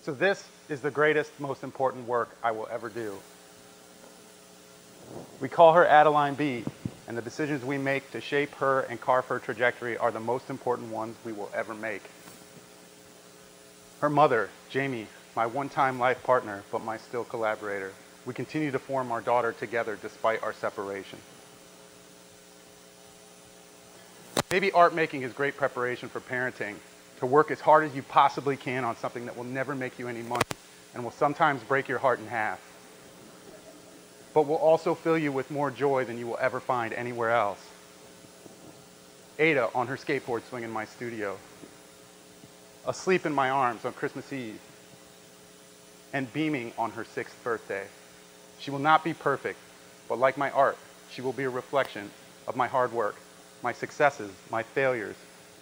So this is the greatest, most important work I will ever do. We call her Adeline B, and the decisions we make to shape her and carve her trajectory are the most important ones we will ever make. Her mother, Jamie, my one-time life partner, but my still collaborator. We continue to form our daughter together despite our separation. Maybe art making is great preparation for parenting, to work as hard as you possibly can on something that will never make you any money and will sometimes break your heart in half, but will also fill you with more joy than you will ever find anywhere else. Ada on her skateboard swing in my studio, asleep in my arms on Christmas Eve, and beaming on her 6th birthday. She will not be perfect, but like my art, she will be a reflection of my hard work, my successes, my failures,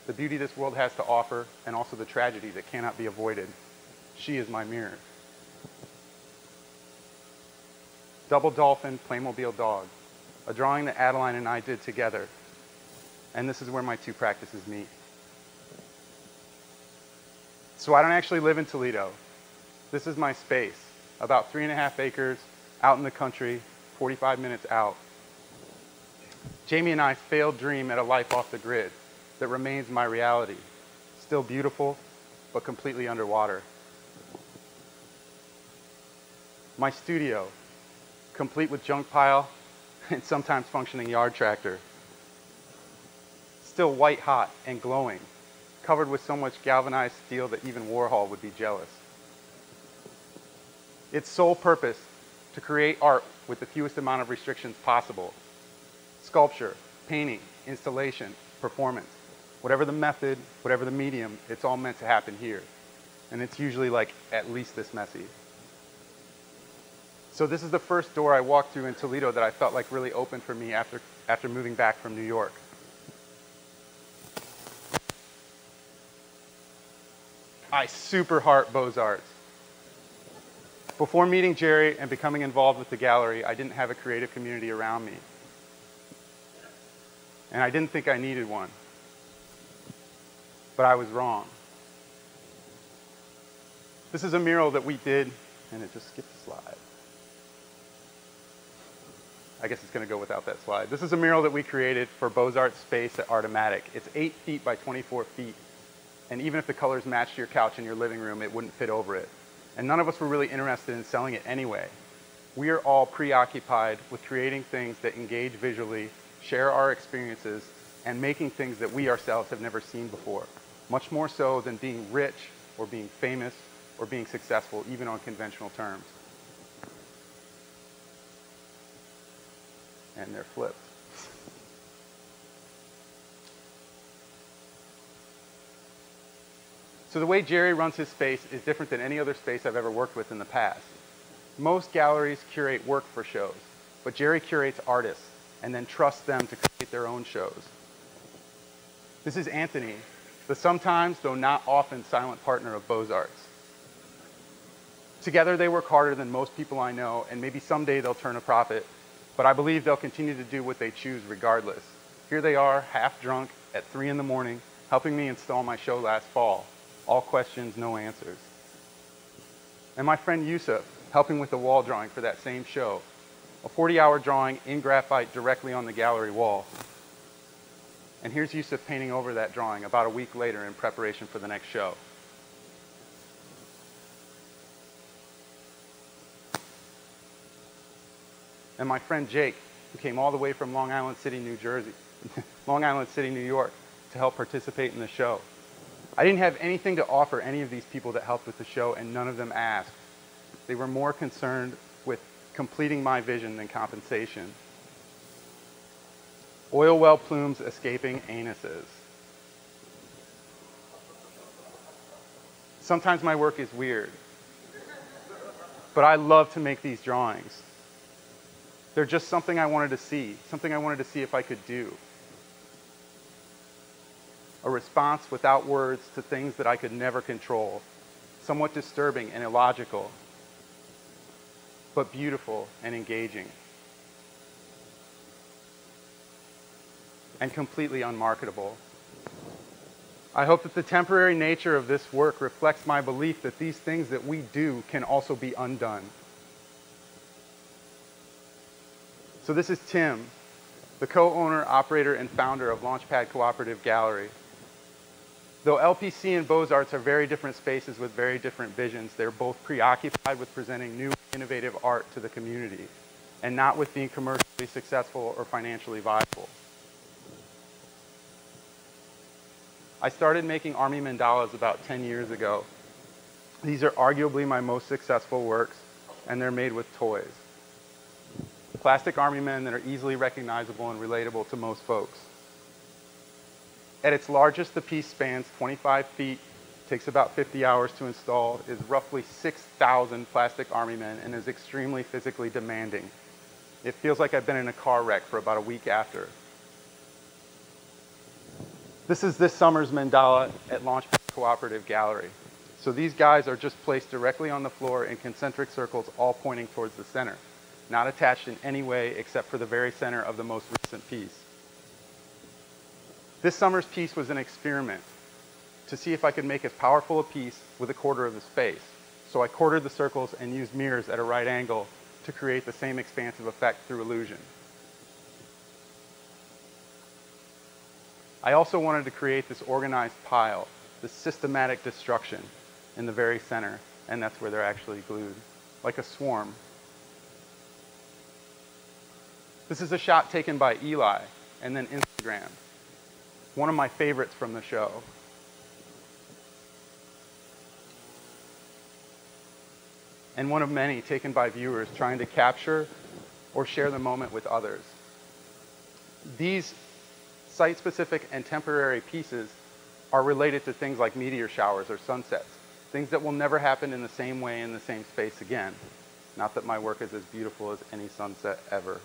the beauty this world has to offer, and also the tragedy that cannot be avoided. She is my mirror. Double Dolphin Playmobil Dog, a drawing that Adeline and I did together. And this is where my two practices meet. So I don't actually live in Toledo. This is my space, about 3.5 acres, out in the country, 45 minutes out. Jamie and I failed dream at a life off the grid that remains my reality. Still beautiful, but completely underwater. My studio, complete with junk pile and sometimes functioning yard tractor. Still white hot and glowing, covered with so much galvanized steel that even Warhol would be jealous. Its sole purpose, to create art with the fewest amount of restrictions possible. Sculpture, painting, installation, performance. Whatever the method, whatever the medium, it's all meant to happen here. And it's usually like at least this messy. So this is the first door I walked through in Toledo that I felt like really opened for me after moving back from New York. I super heart Beaux-Arts. Before meeting Jerry and becoming involved with the gallery, I didn't have a creative community around me. And I didn't think I needed one. But I was wrong. This is a mural that we did, and it just skipped a slide. I guess it's going to go without that slide. This is a mural that we created for Beaux-Arts space at Autonomy. It's 8 feet by 24 feet. And even if the colors matched your couch in your living room, it wouldn't fit over it. And none of us were really interested in selling it anyway. We are all preoccupied with creating things that engage visually, share our experiences, and making things that we ourselves have never seen before. Much more so than being rich or being famous or being successful, even on conventional terms. And they're flipped. So the way Jerry runs his space is different than any other space I've ever worked with in the past. Most galleries curate work for shows, but Jerry curates artists and then trusts them to create their own shows. This is Anthony, the sometimes, though not often, silent partner of Beaux-Arts. Together they work harder than most people I know, and maybe someday they'll turn a profit, but I believe they'll continue to do what they choose regardless. Here they are, half drunk, at 3 in the morning, helping me install my show last fall. All questions, no answers. And my friend Yusuf, helping with the wall drawing for that same show. A 40-hour drawing in graphite directly on the gallery wall. And here's Yusuf painting over that drawing about a week later in preparation for the next show. And my friend Jake, who came all the way from Long Island City, New York, to help participate in the show. I didn't have anything to offer any of these people that helped with the show, and none of them asked. They were more concerned with completing my vision than compensation. Oil well plumes escaping anuses. Sometimes my work is weird, but I love to make these drawings. They're just something I wanted to see if I could do. A response without words to things that I could never control. Somewhat disturbing and illogical, but beautiful and engaging. And completely unmarketable. I hope that the temporary nature of this work reflects my belief that these things that we do can also be undone. So this is Tim, the co-owner, operator, and founder of Launchpad Cooperative Gallery. Though LPC and Beaux-Arts are very different spaces with very different visions, they're both preoccupied with presenting new, innovative art to the community, and not with being commercially successful or financially viable. I started making army mandalas about 10 years ago. These are arguably my most successful works, and they're made with toys. Plastic army men that are easily recognizable and relatable to most folks. At its largest, the piece spans 25 feet, takes about 50 hours to install, is roughly 6,000 plastic army men, and is extremely physically demanding. It feels like I've been in a car wreck for about a week after. This is this summer's mandala at Launchpad Cooperative Gallery. So these guys are just placed directly on the floor in concentric circles, all pointing towards the center, not attached in any way except for the very center of the most recent piece. This summer's piece was an experiment to see if I could make as powerful a piece with a quarter of the space. So I quartered the circles and used mirrors at a right angle to create the same expansive effect through illusion. I also wanted to create this organized pile, this systematic destruction in the very center, and that's where they're actually glued, like a swarm. This is a shot taken by Eli and then Instagrammed. One of my favorites from the show. And one of many taken by viewers trying to capture or share the moment with others. These site-specific and temporary pieces are related to things like meteor showers or sunsets, things that will never happen in the same way in the same space again. Not that my work is as beautiful as any sunset ever.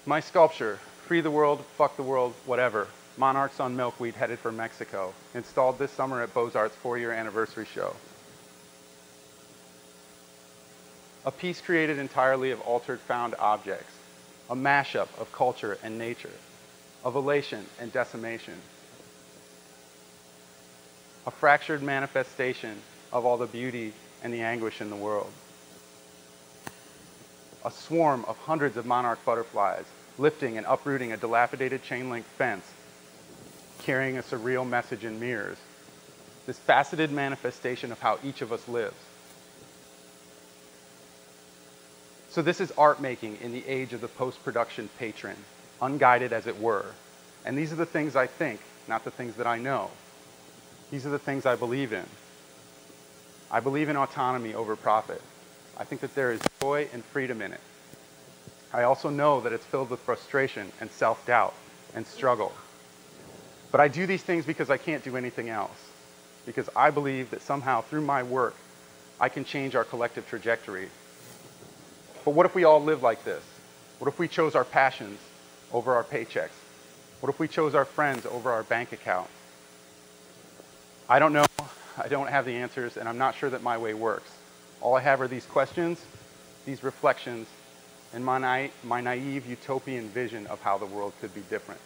My sculpture, Free the World, Fuck the World, Whatever, Monarchs on Milkweed headed for Mexico, installed this summer at Beaux-Arts' 4-year anniversary show. A piece created entirely of altered found objects, a mashup of culture and nature, of elation and decimation, a fractured manifestation of all the beauty and the anguish in the world. A swarm of hundreds of monarch butterflies lifting and uprooting a dilapidated chain-link fence, carrying a surreal message in mirrors. This faceted manifestation of how each of us lives. So this is art making in the age of the post-production patron, unguided as it were. And these are the things I think, not the things that I know. These are the things I believe in. I believe in autonomy over profit. I think that there is joy and freedom in it. I also know that it's filled with frustration and self-doubt and struggle. But I do these things because I can't do anything else. Because I believe that somehow through my work, I can change our collective trajectory. But what if we all live like this? What if we chose our passions over our paychecks? What if we chose our friends over our bank account? I don't know. I don't have the answers, and I'm not sure that my way works. All I have are these questions, these reflections, and my naive utopian vision of how the world could be different.